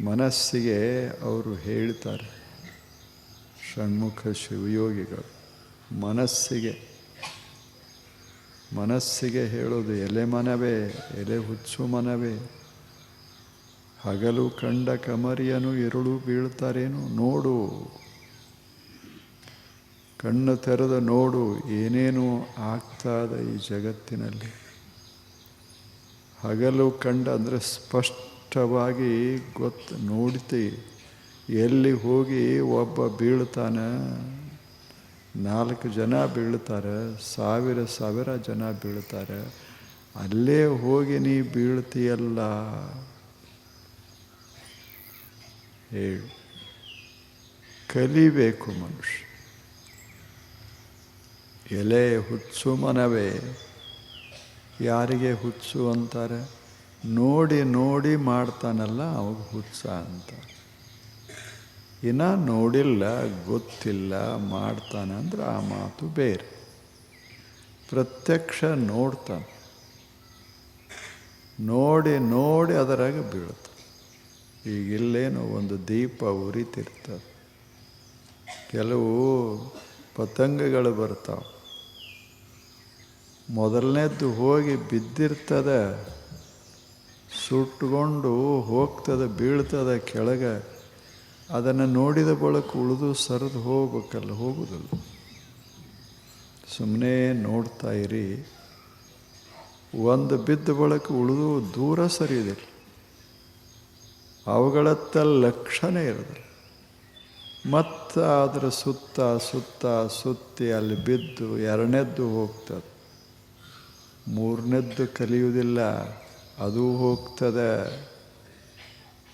ಮನಸ್ಸಿಗೆ ಅವರು ಹೇಳ್ತಾರೆ, ಷಣ್ಮುಖ ಶಿವಯೋಗಿಗಳು ಮನಸ್ಸಿಗೆ ಹೇಳೋದು, ಎಲೆ ಮನವೇ, ಎಲೆ ಹುಚ್ಚು ಮನವೇ, ಹಗಲು ಕಂಡ ಕಮರಿಯನು ಇರುಳು ಬೀಳ್ತಾರೇನು, ನೋಡು, ಕಣ್ಣು ತೆರೆದು ನೋಡು, ಏನೇನು ಆಗ್ತದೆ ಈ ಜಗತ್ತಿನಲ್ಲಿ. ಹಗಲು ಕಂಡ ಅಂದರೆ ಸ್ಪಷ್ಟವಾಗಿ ನೋಡ್ತಿ, ಎಲ್ಲಿ ಹೋಗಿ ಒಬ್ಬ ಬೀಳ್ತಾನೆ, 4 ಜನ ಬೀಳ್ತಾರೆ, ಸಾವಿರ ಜನ ಬೀಳ್ತಾರೆ, ಅಲ್ಲೇ ಹೋಗಿ ನೀ ಬೀಳ್ತೀಯಲ್ಲ. ಹೇಳು, ಕಲಿಬೇಕು ಮನುಷ್ಯ. ಎಲೆ ಹುಚ್ಚು ಮನವೇ, ಯಾರಿಗೆ ಹುಚ್ಚು ಅಂತಾರೆ? ನೋಡಿ ನೋಡಿ ಮಾಡ್ತಾನಲ್ಲ ಅವಾಗ ಹುಚ್ಚ ಅಂತ. ಇನ್ನು ನೋಡಿಲ್ಲ, ಗೊತ್ತಿಲ್ಲ, ಮಾಡ್ತಾನೆ ಅಂದ್ರೆ ಆ ಮಾತು ಬೇರೆ. ಪ್ರತ್ಯಕ್ಷ ನೋಡ್ತಾನೆ, ನೋಡಿ ನೋಡಿ ಅದರಾಗ ಬೀಳ್ತಾನೆ. ಈಗಿಲ್ಲೇನೋ ಒಂದು ದೀಪ ಉರಿತಿರ್ತದೆ, ಕೆಲವು ಪತಂಗಗಳು ಬರ್ತಾವೆ, ಮೊದಲನೇದ್ದು ಹೋಗಿ ಬಿದ್ದಿರ್ತದೆ, ಸುಟ್ಕೊಂಡು ಹೋಗ್ತದೆ, ಬೀಳ್ತದೆ ಕೆಳಗೆ. ಅದನ್ನು ನೋಡಿದ ಬಳಿಕ ಉಳಿದು ಸರಿದು ಹೋಗ್ಬೇಕಲ್ಲ, ಹೋಗುವುದಿಲ್ಲ. ಸುಮ್ಮನೆ ನೋಡ್ತಾ ಇರಿ. ಒಂದು ಬಿದ್ದ ಬಳಿಕ ಉಳಿದು ದೂರ ಸರಿಯೋದಿಲ್ಲ, ಅವುಗಳತ್ತ ಲಕ್ಷಣ ಇರೋದಿಲ್ಲ. ಮತ್ತು ಅದರ ಸುತ್ತಿ ಅಲ್ಲಿ ಬಿದ್ದು 2ನೇದ್ದು ಹೋಗ್ತದೆ, 3ನೇದ್ದು ಕಲಿಯುವುದಿಲ್ಲ, ಅದು ಹೋಗ್ತದೆ.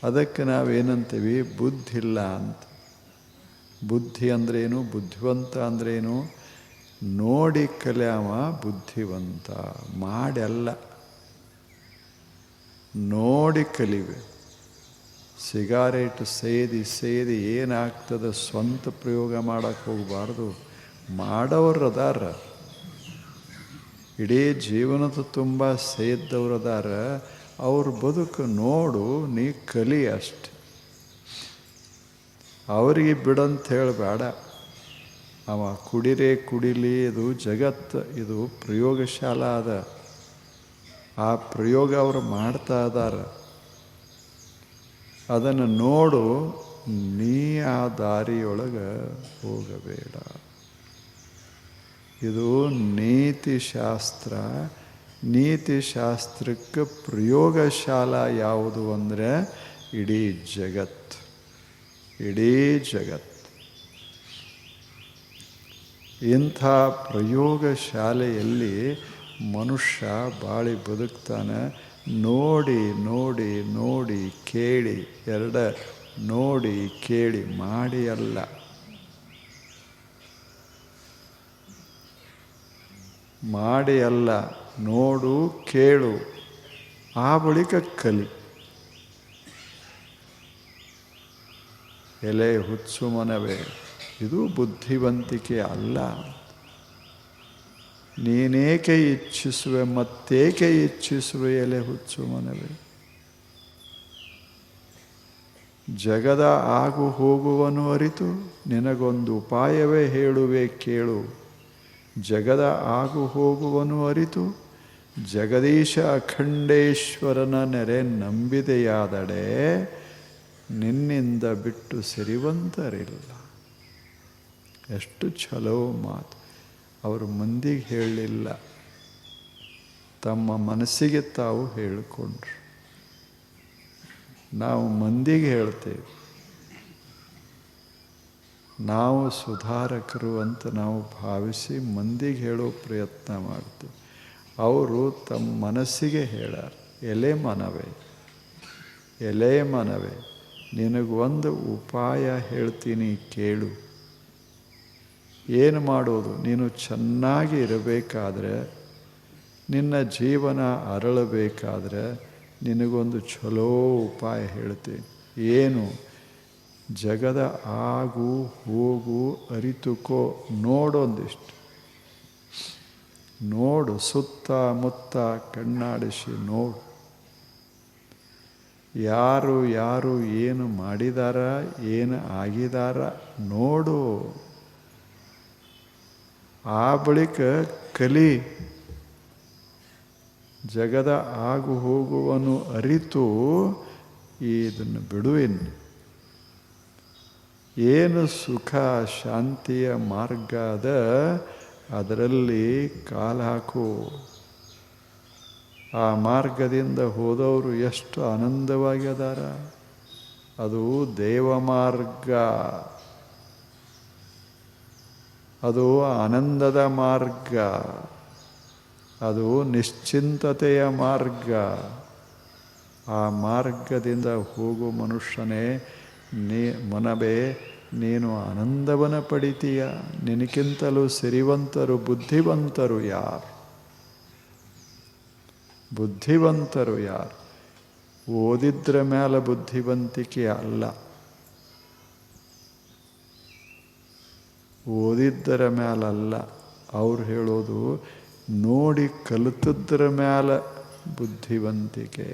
ಅದಕ್ಕೆ ನಾವೇನಂತೀವಿ? ಬುದ್ಧಿ ಇಲ್ಲ ಅಂತ. ಬುದ್ಧಿ ಅಂದ್ರೇನು? ಬುದ್ಧಿವಂತ ಅಂದ್ರೇನು? ನೋಡಿ ಕಲಿಯವ ಬುದ್ಧಿವಂತ, ಮಾಡಿ ಅಲ್ಲ, ನೋಡಿ ಕಲಿವೆ. ಸಿಗಾರೇಟ್ ಸೇದಿ ಏನಾಗ್ತದೆ ಸ್ವಂತ ಪ್ರಯೋಗ ಮಾಡೋಕ್ಕೆ ಹೋಗಬಾರ್ದು. ಮಾಡೋರದಾರ, ಇಡೀ ಜೀವನದ ತುಂಬ ಸೇದ್ದವ್ರದಾರ, ಅವ್ರ ಬದುಕು ನೋಡು, ನೀ ಕಲಿ ಅಷ್ಟೆ. ಅವರಿಗೆ ಬಿಡಂತ ಹೇಳಬೇಡ. ಅವ ಕುಡಿಲಿ, ಇದು ಜಗತ್ತು, ಇದು ಪ್ರಯೋಗಶಾಲ ಅದ. ಆ ಪ್ರಯೋಗ ಅವರು ಮಾಡ್ತಾ ಇದ್ದಾರೆ, ಅದನ್ನು ನೋಡು, ನೀ ಆ ದಾರಿಯೊಳಗೆ ಹೋಗಬೇಡ. ಇದು ನೀತಿಶಾಸ್ತ್ರ. ನೀತಿಶಾಸ್ತ್ರಕ್ಕೆ ಪ್ರಯೋಗಶಾಲ ಯಾವುದು ಅಂದರೆ ಇಡೀ ಜಗತ್ತು. ಇಂಥ ಪ್ರಯೋಗಶಾಲೆಯಲ್ಲಿ ಮನುಷ್ಯ ಬಾಳಿ ಬದುಕ್ತಾನೆ. ನೋಡಿ ನೋಡಿ ನೋಡಿ ಕೇಳಿ, ನೋಡಿ ಕೇಳಿ, ಮಾಡಿ ಅಲ್ಲ. ಮಾಡಿ ಅಲ್ಲ, ನೋಡು ಕೇಳು, ಆ ಬಳಿಕ ಕಲಿ. ಎಲೆ ಹುಚ್ಚು ಮನವೇ, ಇದು ಬುದ್ಧಿವಂತಿಕೆ ಅಲ್ಲ. ನೀನೇಕೆ ಇಚ್ಛಿಸುವೆ, ಮತ್ತೇಕೆ ಇಚ್ಛಿಸುವೆ ಎಲೆ ಹುಚ್ಚು ಮನವೇ? ಜಗದ ಆಗು ಹೋಗುವನು ಅರಿತು ನಿನಗೊಂದು ಉಪಾಯವೇ ಹೇಳುವೆ ಕೇಳು. ಜಗದ ಆಗು ಹೋಗುವನು ಅರಿತು ಜಗದೀಶ ಅಖಂಡೇಶ್ವರನ ನೆರೆ ನಂಬಿದೆಯಾದಡೆ ನಿನ್ನಿಂದ ಬಿಟ್ಟು ಸಿರಿವಂತರಿಲ್ಲ. ಎಷ್ಟು ಛಲೋ ಮಾತು. ಅವರು ಮಂದಿಗೆ ಹೇಳಲಿಲ್ಲ, ತಮ್ಮ ಮನಸ್ಸಿಗೆ ತಾವು ಹೇಳಿಕೊಂಡ್ರು. ನಾವು ಮಂದಿಗೆ ಹೇಳ್ತೇವೆ, ನಾವು ಸುಧಾರಕರು ಅಂತ ನಾವು ಭಾವಿಸಿ ಮಂದಿಗೆ ಹೇಳೋ ಪ್ರಯತ್ನ ಮಾಡ್ತೀವಿ. ಅವರು ತಮ್ಮ ಮನಸ್ಸಿಗೆ ಹೇಳಾರ, ಎಲೆ ಮನವೇ, ನಿನಗೊಂದು ಉಪಾಯ ಹೇಳ್ತೀನಿ ಕೇಳು. ಏನು ಮಾಡೋದು? ನೀನು ಚೆನ್ನಾಗಿ ಇರಬೇಕಾದ್ರೆ, ನಿನ್ನ ಜೀವನ ಅರಳಬೇಕಾದ್ರೆ ನಿನಗೊಂದು ಚಲೋ ಉಪಾಯ ಹೇಳ್ತೀನಿ. ಏನು? ಜಗದ ಆಗು ಹೋಗು ಅರಿತುಕೋ. ನೋಡೊಂದಿಷ್ಟು ನೋಡು, ಸುತ್ತ ಮುತ್ತ ಕಣ್ಣಾಡಿಸಿ ನೋಡು. ಯಾರು ಯಾರು ಏನು ಮಾಡಿದಾರ, ಏನು ಆಗಿದಾರ ನೋಡು. ಆ ಬಳಿಕ ಕಲಿ. ಜಗದ ಆಗು ಹೋಗುವನು ಅರಿತು ಇದನ್ನು ಬಿಡುವೆನು. ಏನು ಸುಖ ಶಾಂತಿಯ ಮಾರ್ಗ ಅದ, ಅದರಲ್ಲಿ ಕಾಲು ಹಾಕು. ಆ ಮಾರ್ಗದಿಂದ ಹೋದವರು ಎಷ್ಟು ಆನಂದವಾಗಿ ಅದಾರ. ಅದು ದೇವ ಮಾರ್ಗ, ಅದು ಆನಂದದ ಮಾರ್ಗ, ಅದು ನಿಶ್ಚಿಂತತೆಯ ಮಾರ್ಗ. ಆ ಮಾರ್ಗದಿಂದ ಹೋಗೋ ಮನುಷ್ಯನೇ ಮನವೇ ನೀನು ಆನಂದವನ್ನು ಪಡಿತೀಯ. ನಿನಗಿಂತಲೂ ಸಿರಿವಂತರು ಬುದ್ಧಿವಂತರು ಯಾರು? ಬುದ್ಧಿವಂತರು ಯಾರು? ಓದಿದ್ರ ಮೇಲೆ ಬುದ್ಧಿವಂತಿಕೆ ಅಲ್ಲ, ಓದಿದ್ದರ ಮೇಲಲ್ಲ. ಅವ್ರು ಹೇಳೋದು ನೋಡಿ ಕಲಿತದ್ರ ಮೇಲೆ ಬುದ್ಧಿವಂತಿಕೆ.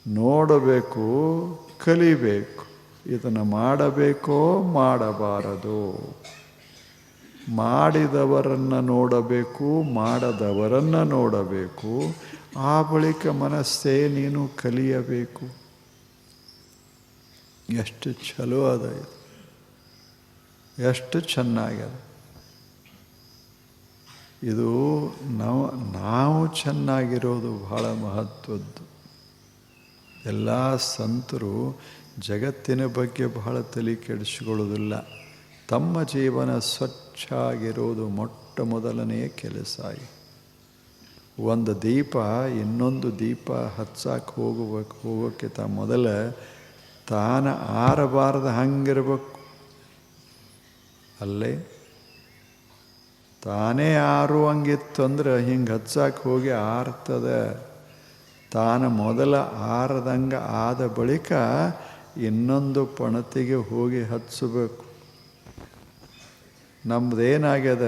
ನೋಡಬೇಕು, ಕಲಿಬೇಕು. ಇದನ್ನು ಮಾಡಬೇಕೋ ಮಾಡಬಾರದು. ಮಾಡಿದವರನ್ನು ನೋಡಬೇಕು, ಮಾಡದವರನ್ನು ನೋಡಬೇಕು. ಆ ಬಳಿಕ ಮನಸ್ಸೇ ನೀನು ಕಲಿಯಬೇಕು. ಎಷ್ಟು ಚಲೋ ಅದ ಇದು, ಎಷ್ಟು ಚೆನ್ನಾಗಿದೆ ಇದು. ನಾವು ಚೆನ್ನಾಗಿರೋದು ಬಹಳ ಮಹತ್ವದ್ದು. ಎಲ್ಲ ಸಂತರು ಜಗತ್ತಿನ ಬಗ್ಗೆ ಬಹಳ ತಲೆ ಕೆಡಿಸಿಕೊಳ್ಳೋದಿಲ್ಲ. ತಮ್ಮ ಜೀವನ ಸ್ವಚ್ಛ ಆಗಿರೋದು ಮೊಟ್ಟ ಮೊದಲನೆಯ ಕೆಲಸ. ಒಂದು ದೀಪ ಇನ್ನೊಂದು ದೀಪ ಹಚ್ಚಕ್ಕೆ ಹೋಗೋಕ್ಕಿಂತ ಮೊದಲ ತಾನು ಆರಬಾರ್ದು ಹಂಗಿರ್ಬೇಕು. ಅಲ್ಲೇ ತಾನೇ ಆರುವಂಗಿತ್ತು ಅಂದ್ರೆ ಹಿಂಗೆ ಹಚ್ಚಕ್ಕೆ ಹೋಗಿ ಆರ್ತದೆ. ತಾನು ಮೊದಲ ಆರದಂಗೆ ಆದ ಬಳಿಕ ಇನ್ನೊಂದು ಪಣತಿಗೆ ಹೋಗಿ ಹಚ್ಚಬೇಕು. ನಮ್ದೇನಾಗ್ಯದ,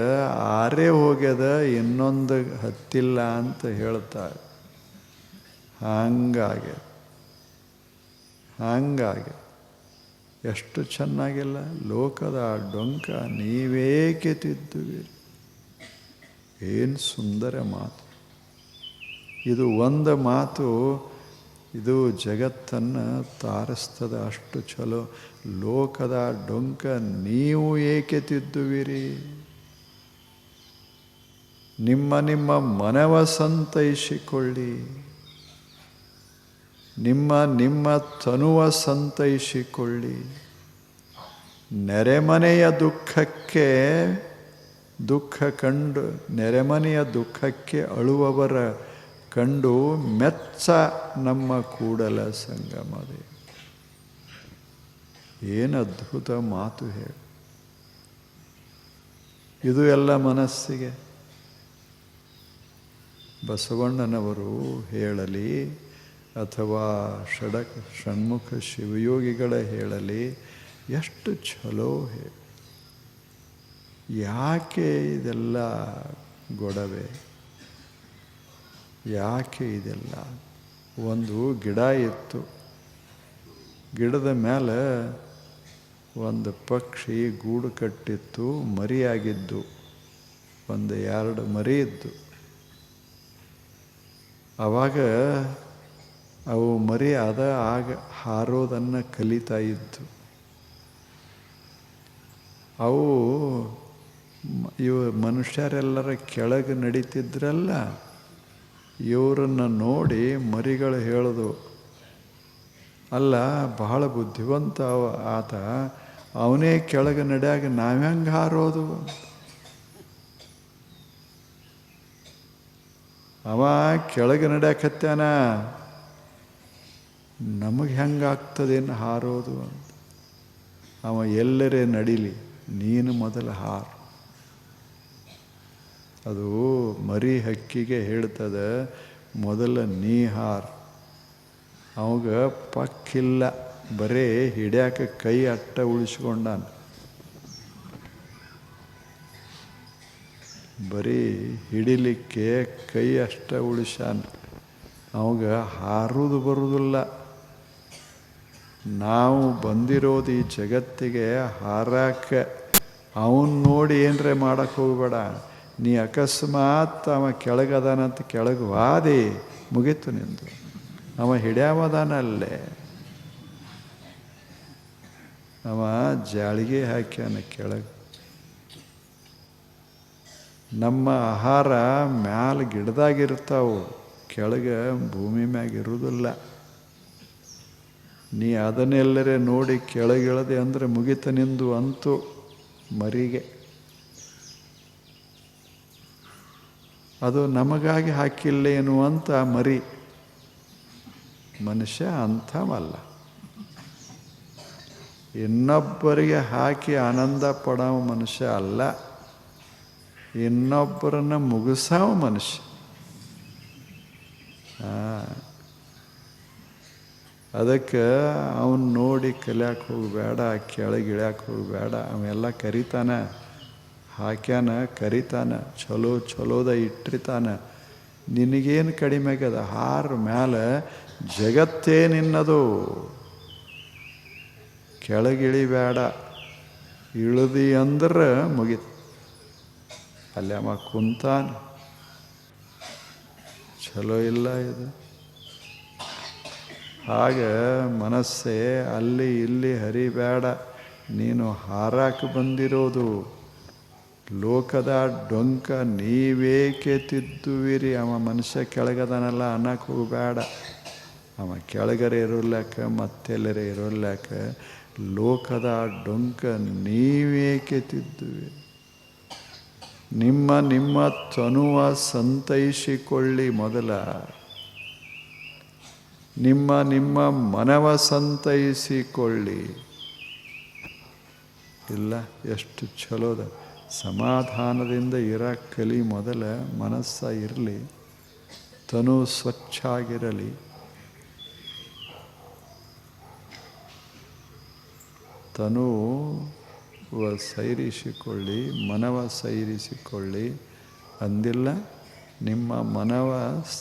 ಆರೇ ಹೋಗ್ಯದ, ಇನ್ನೊಂದು ಹತ್ತಿಲ್ಲ ಅಂತ ಹೇಳ್ತಾರೆ. ಹಂಗಾಗಿ ಎಷ್ಟು ಚೆನ್ನಾಗಿಲ್ಲ. ಲೋಕದ ಡೊಂಕ ನೀವೇಕೆ ತಿದ್ದುವಿರಿ. ಏನು ಸುಂದರ ಮಾತು ಇದು. ಒಂದು ಮಾತು ಇದು ಜಗತ್ತನ್ನು ತಾರಿಸ್ತದ, ಅಷ್ಟು ಚಲೋ. ಲೋಕದ ಡೊಂಕ ನೀವು ಏಕೆ ತಿದ್ದುವಿರಿ. ನಿಮ್ಮ ನಿಮ್ಮ ಮನವ ಸಂತೈಸಿಕೊಳ್ಳಿ, ನಿಮ್ಮ ನಿಮ್ಮ ತನುವ ಸಂತೈಸಿಕೊಳ್ಳಿ. ನೆರೆಮನೆಯ ದುಃಖಕ್ಕೆ ದುಃಖ ಕಂಡು, ನೆರೆಮನೆಯ ದುಃಖಕ್ಕೆ ಅಳುವವರ ಕಂಡು ಮೆಚ್ಚ ನಮ್ಮ ಕೂಡಲ ಸಂಗಮದೇ. ಏನು ಅದ್ಭುತ ಮಾತು ಹೇಳಿ. ಇದು ಎಲ್ಲ ಮನಸ್ಸಿಗೆ ಬಸವಣ್ಣನವರು ಹೇಳಲಿ ಅಥವಾ ಷಣ್ಮುಖ ಶಿವಯೋಗಿಗಳ ಹೇಳಲಿ, ಎಷ್ಟು ಛಲೋ ಹೇಳಿ. ಯಾಕೆ ಇದೆಲ್ಲ ಗೊಡವೆ, ಯಾಕೆ ಇದೆಲ್ಲ? ಒಂದು ಗಿಡ ಇತ್ತು, ಗಿಡದ ಮೇಲೆ ಒಂದು ಪಕ್ಷಿ ಗೂಡು ಕಟ್ಟಿತ್ತು, ಮರಿಯಾಗಿದ್ದು. ಒಂದು 2 ಮರಿ ಇದ್ದು. ಆವಾಗ ಅವು ಮರಿ ಆಗ ಹಾರೋದನ್ನು ಕಲಿತಾ ಇದ್ದು. ಅವು ಇವು ಮನುಷ್ಯರೆಲ್ಲರ ಕೆಳಗೆ ನಡೀತಿದ್ರಲ್ಲ, ಇವರನ್ನು ನೋಡಿ ಮರಿಗಳು ಹೇಳೋದು, ಅಲ್ಲ ಬಹಳ ಬುದ್ಧಿವಂತ ಆತ, ಅವನೇ ಕೆಳಗೆ ನಡೆಯಾಗ ನಾವ್ಯಾಂಗೆ ಹಾರೋದು? ಅವ ಕೆಳಗೆ ನಡೆಯಕತ್ತಾನ, ನಮಗೆ ಹೆಂಗಾಗ್ತದೇನು ಹಾರೋದು ಅಂತ. ಅವ ಎಲ್ಲರೇ ನಡೀಲಿ, ನೀನು ಮೊದಲು ಹಾರು. ಅದು ಮರಿ ಹಕ್ಕಿಗೆ ಹೇಳ್ತದೆ, ಮೊದಲು ನೀ ಹಾರು. ಅವಾಗ ಪಕ್ಕಿಲ್ಲ, ಬರೇ ಹಿಡ್ಯಾಕ ಕೈ ಅಟ್ಟ ಉಳಿಸ್ಕೊಂಡಾನ. ಬರೀ ಹಿಡಿಲಿಕ್ಕೆ ಕೈ ಅಷ್ಟ ಉಳಿಸ್ಯಾನ. ಅವಾಗ ಹಾರುವುದು ಬರುವುದಿಲ್ಲ. ನಾವು ಬಂದಿರೋದು ಈ ಜಗತ್ತಿಗೆ ಹಾರಕ್ಕೆ. ಅವನು ನೋಡಿ ಏನರೇ ಮಾಡೋಕ್ಕೆ ಹೋಗಬೇಡ. ನೀ ಅಕಸ್ಮಾತ್ ಅವ ಕೆಳಗದಾನಂತ ಕೆಳಗೆ ವಾದಿ ಮುಗೀತು ನಿಂದು. ಅವ ಹಿಡ್ಯಾವದಾನಲ್ಲೇ, ಅವ ಜಾಳಿಗೆ ಹಾಕ್ಯಾನ ಕೆಳಗೆ. ನಮ್ಮ ಆಹಾರ ಮ್ಯಾಲ ಗಿಡದಾಗಿರ್ತಾವು, ಕೆಳಗೆ ಭೂಮಿ ಮ್ಯಾಗ ಇರುವುದಿಲ್ಲ. ನೀ ಅದನ್ನೆಲ್ಲರೇ ನೋಡಿ ಕೆಳಗಿಳದೆ ಅಂದರೆ ಮುಗಿತ ನಿಂದು ಅಂತು ಮರಿಗೆ. ಅದು ನಮಗಾಗಿ ಹಾಕಿಲ್ಲೇನು ಅಂತ ಮರಿ. ಮನುಷ್ಯ ಅಂಥವಲ್ಲ. ಇನ್ನೊಬ್ಬರಿಗೆ ಹಾಕಿ ಆನಂದ ಪಡೋ ಮನುಷ್ಯ ಅಲ್ಲ, ಇನ್ನೊಬ್ಬರನ್ನು ಮುಗಿಸೋ ಮನುಷ್ಯ. ಅದಕ್ಕೆ ಅವನು ನೋಡಿ ಕಲಿಯಕ್ಕೆ ಹೋಗಬೇಡ, ಕೆಳಗಿಳ್ಯಾಕೆ ಹೋಗಬೇಡ. ಅವೆಲ್ಲ ಕರಿತಾನ, ಹಾಕ್ಯಾನ ಕರಿತಾನ, ಚಲೋದ ಇಟ್ಟಿರ್ತಾನ. ನಿನಗೇನು ಕಡಿಮೆ ಆಗ್ಯದ? ಹಾರ ಮ್ಯಾಲೆ ಜಗತ್ತೇ ನಿನ್ನದು. ಕೆಳಗಿಳಿಬೇಡ. ಇಳಿದಿ ಅಂದ್ರೆ ಮುಗಿತು. ಅಲ್ಲಿ ಅವ ಕುಂತಾನ. ಚಲೋ ಇಲ್ಲ ಇದು. ಹಾಗೆ ಮನಸ್ಸೇ ಅಲ್ಲಿ ಇಲ್ಲಿ ಹರಿಬೇಡ. ನೀನು ಹಾರಾಕ ಬಂದಿರೋದು. ಲೋಕದ ಡೊಂಕ ನೀವೇಕೆ ತಿದ್ದುವಿರಿ? ಅವ ಮನುಷ್ಯ ಕೆಳಗದನಲ್ಲ ಅನ್ನಕ್ಕೆ ಹೋಗಬೇಡ. ಅವ ಕೆಳಗರೆ ಇರೋಲ್ಯಾಕ ಮತ್ತೆಲ್ಲರೇ ಇರೋಲ್ಯಾಕ ಲೋಕದ ಡೊಂಕ ನೀವೇಕೆ ತಿದ್ದುವಿರಿ? ನಿಮ್ಮ ತನುವ ಸಂತೈಸಿಕೊಳ್ಳಿ ಮೊದಲ. ನಿಮ್ಮ ಮನವ ಸಂತೈಸಿಕೊಳ್ಳಿ. ಇಲ್ಲ, ಎಷ್ಟು ಚಲೋದ. ಸಮಾಧಾನದಿಂದ ಇರಕ್ಕೆ ಕಲಿ ಮೊದಲ. ಮನಸ್ಸ ಇರಲಿ, ತನು ಸ್ವಚ್ಛ ಆಗಿರಲಿ. ತನುವ ಸೈರಿಸಿಕೊಳ್ಳಿ, ಮನವ ಸೈರಿಸಿಕೊಳ್ಳಿ ಅಂದಿಲ್ಲ. ನಿಮ್ಮ ಮನವ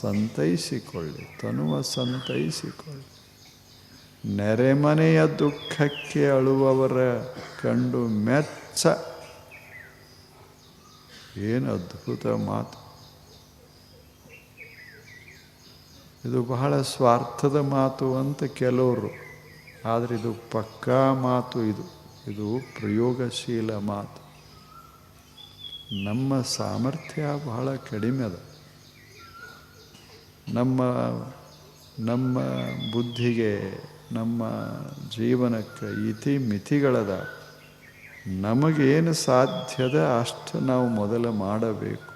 ಸಂತೈಸಿಕೊಳ್ಳಿ, ತನುವ ಸಂತೈಸಿಕೊಳ್ಳಿ. ನೆರೆಮನೆಯ ದುಃಖಕ್ಕೆ ಅಳುವವರ ಕಂಡು ಮೆಚ್ಚ. ಏನು ಅದ್ಭುತ ಮಾತು ಇದು. ಬಹಳ ಸ್ವಾರ್ಥದ ಮಾತು ಅಂತ ಕೆಲವರು, ಆದರೆ ಇದು ಪಕ್ಕಾ ಮಾತು. ಇದು ಪ್ರಯೋಗಶೀಲ ಮಾತು. ನಮ್ಮ ಸಾಮರ್ಥ್ಯ ಬಹಳ ಕಡಿಮೆ ಅದ. ನಮ್ಮ ಬುದ್ಧಿಗೆ, ನಮ್ಮ ಜೀವನಕ್ಕೆ ಇತಿ ಮಿತಿಗಳದ. ನಮಗೇನು ಸಾಧ್ಯದ ಅಷ್ಟು ನಾವು ಮೊದಲು ಮಾಡಬೇಕು.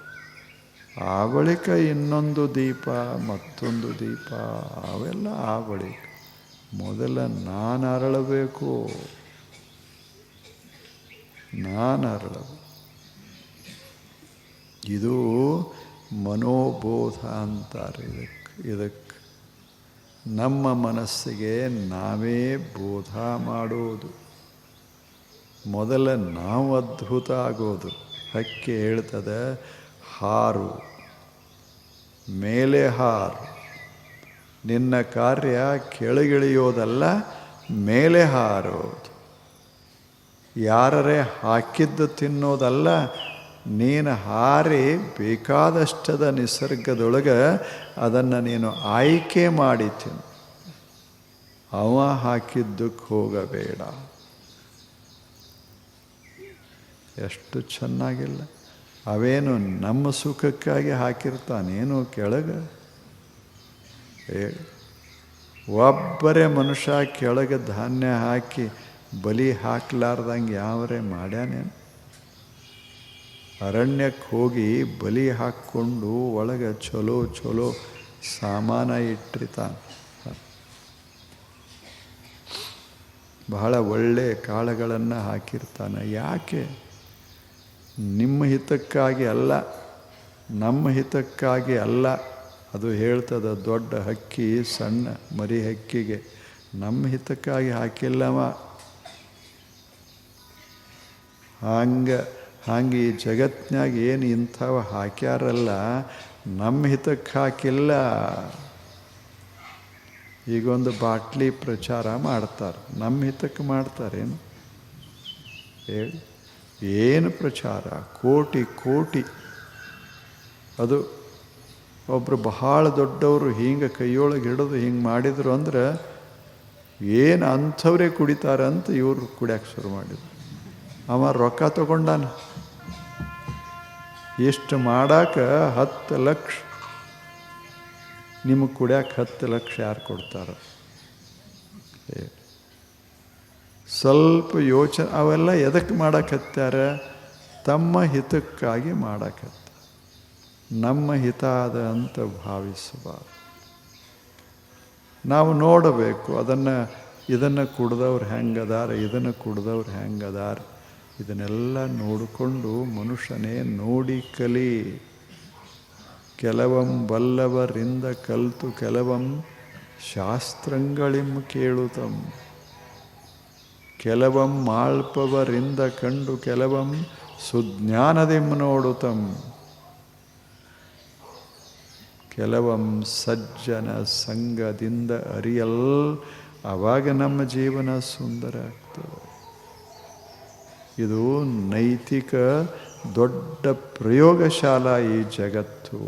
ಆ ಬಳಿಕ ಇನ್ನೊಂದು ದೀಪ, ಮತ್ತೊಂದು ದೀಪ, ಅವೆಲ್ಲ ಆ ಬಳಿಕ. ಮೊದಲ ನಾನು ಅರಳಬೇಕು. ಇದು ಮನೋಬೋಧ ಅಂತಾರೆ ಇದಕ್ಕೆ. ನಮ್ಮ ಮನಸ್ಸಿಗೆ ನಾವೇ ಬೋಧ ಮಾಡೋದು. ಮೊದಲ ನಾವು ಅದ್ಭುತ ಆಗೋದು. ಹಕ್ಕಿ ಹೇಳ್ತದೆ, ಹಾರು, ಮೇಲೆ ಹಾರು. ನಿನ್ನ ಕಾರ್ಯ ಕೆಳಗಿಳಿಯೋದಲ್ಲ, ಮೇಲೆ ಹಾರೋದು. ಯಾರೇ ಹಾಕಿದ್ದು ತಿನ್ನೋದಲ್ಲ, ನೀನು ಹಾರಿ ಬೇಕಾದಷ್ಟದ ನಿಸರ್ಗದೊಳಗೆ ಅದನ್ನು ನೀನು ಆಯ್ಕೆ ಮಾಡಿ ತಿನ್ನು. ಅವ ಹಾಕಿದ್ದಕ್ಕೆ ಹೋಗಬೇಡ. ಎಷ್ಟು ಚೆನ್ನಾಗಿಲ್ಲ. ಅವೇನು ನಮ್ಮ ಸುಖಕ್ಕಾಗಿ ಹಾಕಿರ್ತಾನೇನು ಕೆಳಗೆ? ಒಬ್ಬರೇ ಮನುಷ್ಯ ಕೆಳಗೆ ಧಾನ್ಯ ಹಾಕಿ ಬಲಿ ಹಾಕ್ಲಾರ್ದಂಗೆ ಯಾವರೇ ಮಾಡ್ಯಾನೇನು? ಅರಣ್ಯಕ್ಕೆ ಹೋಗಿ ಬಲಿ ಹಾಕ್ಕೊಂಡು ಒಳಗೆ ಚಲೋ ಸಾಮಾನ ಇಟ್ಟಿರ್ತಾನೆ. ಬಹಳ ಒಳ್ಳೆ ಕಾಳುಗಳನ್ನು ಹಾಕಿರ್ತಾನೆ. ಯಾಕೆ? ನಿಮ್ಮ ಹಿತಕ್ಕಾಗಿ ಅಲ್ಲ, ನಮ್ಮ ಹಿತಕ್ಕಾಗಿ ಅಲ್ಲ. ಅದು ಹೇಳ್ತದೆ ದೊಡ್ಡ ಹಕ್ಕಿ ಸಣ್ಣ ಮರಿ ಹಕ್ಕಿಗೆ, ನಮ್ಮ ಹಿತಕ್ಕಾಗಿ ಹಾಕಿಲ್ಲವ. ಹಂಗೆ ಈ ಜಗತ್ತಿನಾಗ ಏನು ಇಂಥವು ಹಾಕ್ಯಾರಲ್ಲ, ನಮ್ಮ ಹಿತಕ್ಕೆ ಹಾಕಿಲ್ಲ. ಈಗೊಂದು ಬಾಟ್ಲಿ ಪ್ರಚಾರ ಮಾಡ್ತಾರೆ, ನಮ್ಮ ಹಿತಕ್ಕೆ ಮಾಡ್ತಾರೇನು ಹೇಳಿ? ಏನು ಪ್ರಚಾರ? ಕೋಟಿ ಕೋಟಿ. ಅದು ಒಬ್ಬರು ಬಹಳ ದೊಡ್ಡವರು ಹಿಂಗೆ ಕೈಯೊಳಗೆ ಹಿಡಿದು ಹಿಂಗೆ ಮಾಡಿದರು ಅಂದ್ರೆ ಏನು ಅಂಥವ್ರೇ ಕುಡಿತಾರೆ ಅಂತ ಇವರು ಕುಡಿಯೋಕೆ ಶುರು ಮಾಡಿದ್ರು. ಅವ ರೊಕ್ಕ ತಗೊಂಡಾನ. ಎಷ್ಟು ಮಾಡಾಕ 10 ಲಕ್ಷ. ನಿಮಗೆ ಕುಡಿಯೋಕೆ 10 ಲಕ್ಷ ಯಾರು ಕೊಡ್ತಾರೆ? ಸ್ವಲ್ಪ ಯೋಚನೆ. ಅವೆಲ್ಲ ಎದಕ್ಕೆ ಮಾಡಕತ್ಯಾರ? ತಮ್ಮ ಹಿತಕ್ಕಾಗಿ ಮಾಡಕತ್ತ. ನಮ್ಮ ಹಿತ ಅದ ಅಂತ ಭಾವಿಸಬಾರ್ದು. ನಾವು ನೋಡಬೇಕು ಇದನ್ನು ಕುಡ್ದವ್ರು ಹೆಂಗದಾರ, ಇದನ್ನು ಕುಡ್ದವ್ರು ಹೆಂಗದಾರ, ಇದನ್ನೆಲ್ಲ ನೋಡಿಕೊಂಡು ಮನುಷ್ಯನೇ ನೋಡಿ ಕಲಿ. ಕೆಲವಂ ಬಲ್ಲವರಿಂದ ಕಲ್ತು ಕೆಲವಂ ಶಾಸ್ತ್ರಂಗಳಿಂ ಕೇಳುತ್ತಂ. ಕೆಲವಂ ಮಾಳ್ಪವರಿಂದ ಕಂಡು ಕೆಲವಂ ಸುಜ್ಞಾನದಿಂ ನೋಡುತ್ತಂ. ಕೆಲವಂ ಸಜ್ಜನ ಸಂಘದಿಂದ ಅರಿಯಲ್. ಆವಾಗ ನಮ್ಮ ಜೀವನ ಸುಂದರ ಆಗ್ತದೆ. ಇದು ನೈತಿಕ ದೊಡ್ಡ ಪ್ರಯೋಗಶಾಲಾ ಈ ಜಗತ್ತು.